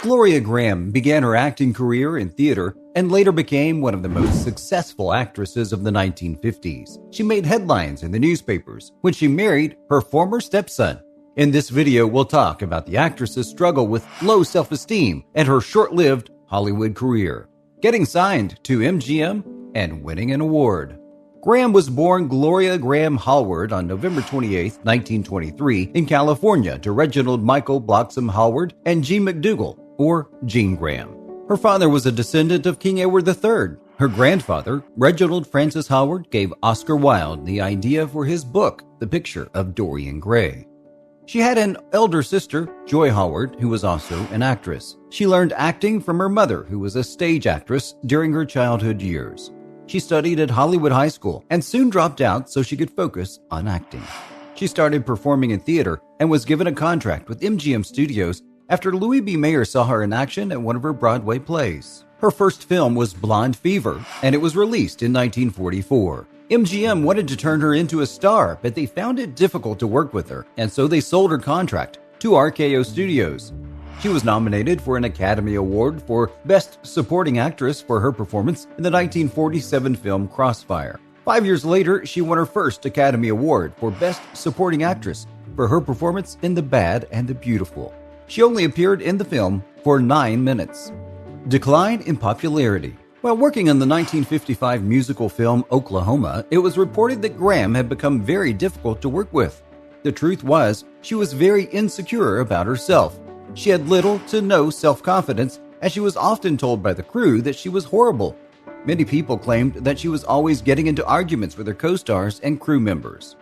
Gloria Grahame began her acting career in theater and later became one of the most successful actresses of the 1950s. She made headlines in the newspapers when she married her former stepson. In this video, we'll talk about the actress's struggle with low self-esteem and her short-lived Hollywood career, getting signed to MGM and winning an award. Grahame was born Gloria Grahame Hallward on November 28, 1923, in California to Reginald Michael Bloxam Hallward and Jeanne McDougall, or Jeanne Grahame. Her father was a descendant of King Edward III. Her grandfather, Reginald Francis Hallward, gave Oscar Wilde the idea for his book, The Picture of Dorian Gray. She had an elder sister, Joy Hallward, who was also an actress. She learned acting from her mother, who was a stage actress during her childhood years. She studied at Hollywood High School and soon dropped out so she could focus on acting. She started performing in theater and was given a contract with MGM Studios after Louis B. Mayer saw her in action at one of her Broadway plays. Her first film was Blonde Fever, and it was released in 1944. MGM wanted to turn her into a star, but they found it difficult to work with her, and so they sold her contract to RKO Studios. She was nominated for an Academy Award for Best Supporting Actress for her performance in the 1947 film Crossfire. 5 years later, she won her first Academy Award for Best Supporting Actress for her performance in The Bad and the Beautiful. She only appeared in the film for 9 minutes. Decline in popularity. While working on the 1955 musical film Oklahoma, it was reported that Grahame had become very difficult to work with. The truth was, she was very insecure about herself. She had little to no self-confidence, and she was often told by the crew that she was horrible. Many people claimed that she was always getting into arguments with her co-stars and crew members.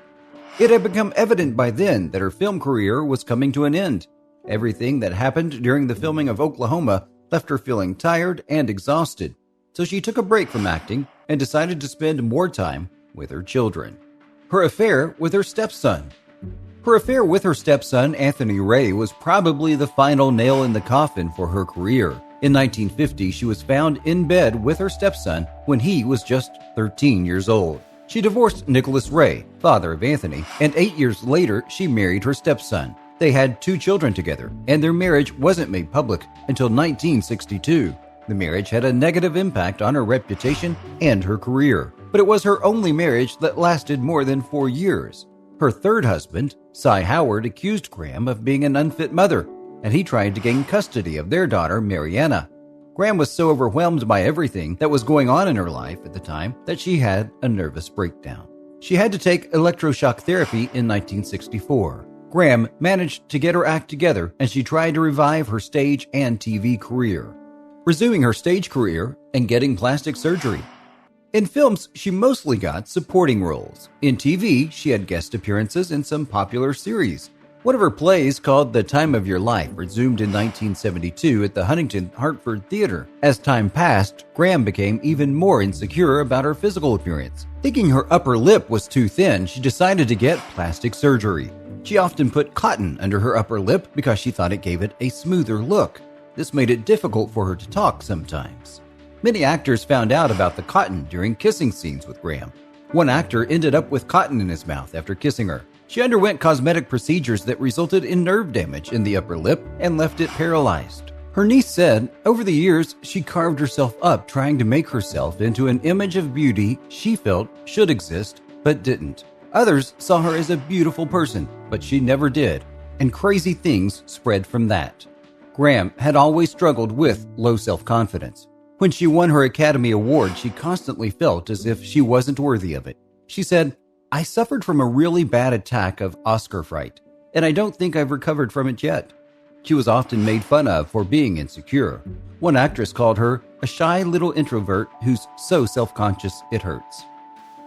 It had become evident by then that her film career was coming to an end. Everything that happened during the filming of Oklahoma left her feeling tired and exhausted, so she took a break from acting and decided to spend more time with her children. Her affair with her stepson. Her affair with her stepson, Anthony Ray, was probably the final nail in the coffin for her career. In 1950, she was found in bed with her stepson when he was just 13 years old. She divorced Nicholas Ray, father of Anthony, and 8 years later, she married her stepson. They had 2 children together, and their marriage wasn't made public until 1962. The marriage had a negative impact on her reputation and her career, but it was her only marriage that lasted more than 4 years. Her third husband, Cy Howard, accused Grahame of being an unfit mother, and he tried to gain custody of their daughter, Mariana. Grahame was so overwhelmed by everything that was going on in her life at the time that she had a nervous breakdown. She had to take electroshock therapy in 1964. Grahame managed to get her act together, and she tried to revive her stage and TV career, resuming her stage career and getting plastic surgery. In films, she mostly got supporting roles. In TV, she had guest appearances in some popular series. One of her plays, called The Time of Your Life, resumed in 1972 at the Huntington Hartford Theater. As time passed, Grahame became even more insecure about her physical appearance. Thinking her upper lip was too thin, she decided to get plastic surgery. She often put cotton under her upper lip because she thought it gave it a smoother look. This made it difficult for her to talk sometimes. Many actors found out about the cotton during kissing scenes with Grahame. One actor ended up with cotton in his mouth after kissing her. She underwent cosmetic procedures that resulted in nerve damage in the upper lip and left it paralyzed. Her niece said, over the years, she carved herself up trying to make herself into an image of beauty she felt should exist, but didn't. Others saw her as a beautiful person, but she never did, and crazy things spread from that. Grahame had always struggled with low self-confidence. When she won her Academy Award, she constantly felt as if she wasn't worthy of it. She said, "I suffered from a really bad attack of Oscar fright, and I don't think I've recovered from it yet." She was often made fun of for being insecure. One actress called her a shy little introvert who's so self-conscious it hurts.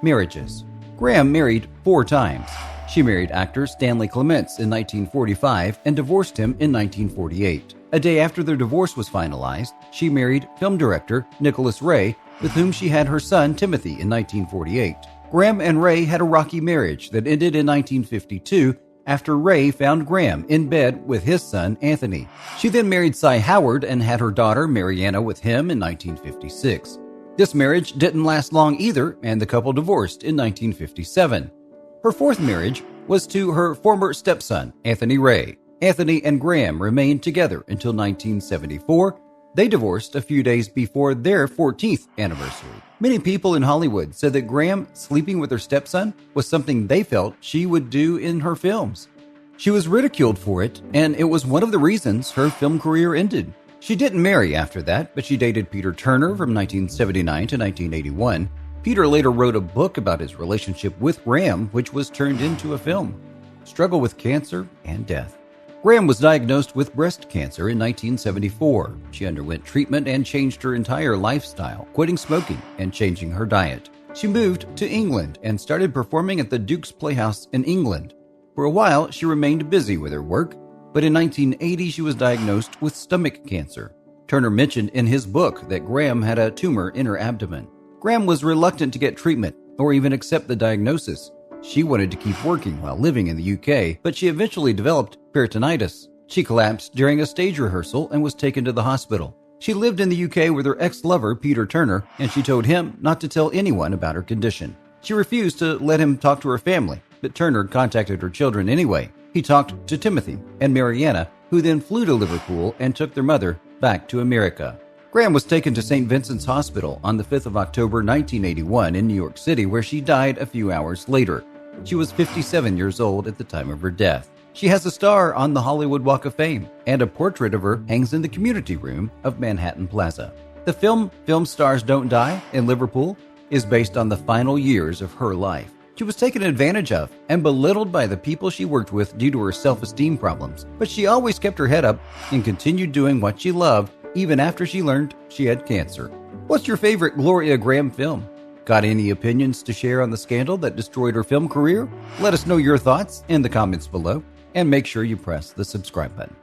Marriages. Grahame married 4 times. She married actor Stanley Clements in 1945 and divorced him in 1948. A day after their divorce was finalized, she married film director Nicholas Ray, with whom she had her son Timothy in 1948. Grahame and Ray had a rocky marriage that ended in 1952 after Ray found Grahame in bed with his son Anthony. She then married Cy Howard and had her daughter Mariana with him in 1956. This marriage didn't last long either, and the couple divorced in 1957. Her 4th marriage was to her former stepson, Anthony Ray. Anthony and Grahame remained together until 1974. They divorced a few days before their 14th anniversary. Many people in Hollywood said that Grahame sleeping with her stepson was something they felt she would do in her films. She was ridiculed for it, and it was one of the reasons her film career ended. She didn't marry after that, but she dated Peter Turner from 1979 to 1981. Peter later wrote a book about his relationship with Grahame, which was turned into a film. Struggle with cancer and death. Grahame was diagnosed with breast cancer in 1974. She underwent treatment and changed her entire lifestyle, quitting smoking and changing her diet. She moved to England and started performing at the Duke's Playhouse in England. For a while, she remained busy with her work, but in 1980 she was diagnosed with stomach cancer. Turner mentioned in his book that Grahame had a tumor in her abdomen. Grahame was reluctant to get treatment or even accept the diagnosis. She wanted to keep working while living in the UK, but she eventually developed peritonitis. She collapsed during a stage rehearsal and was taken to the hospital. She lived in the UK with her ex-lover, Peter Turner, and she told him not to tell anyone about her condition. She refused to let him talk to her family, but Turner contacted her children anyway. He talked to Timothy and Mariana, who then flew to Liverpool and took their mother back to America. Grahame was taken to St. Vincent's Hospital on the 5th of October 1981 in New York City, where she died a few hours later. She was 57 years old at the time of her death. She has a star on the Hollywood Walk of Fame, and a portrait of her hangs in the community room of Manhattan Plaza. The film Stars Don't Die in Liverpool is based on the final years of her life. She was taken advantage of and belittled by the people she worked with due to her self-esteem problems, but she always kept her head up and continued doing what she loved even after she learned she had cancer. What's your favorite Gloria Grahame film? Got any opinions to share on the scandal that destroyed her film career? Let us know your thoughts in the comments below, and make sure you press the subscribe button.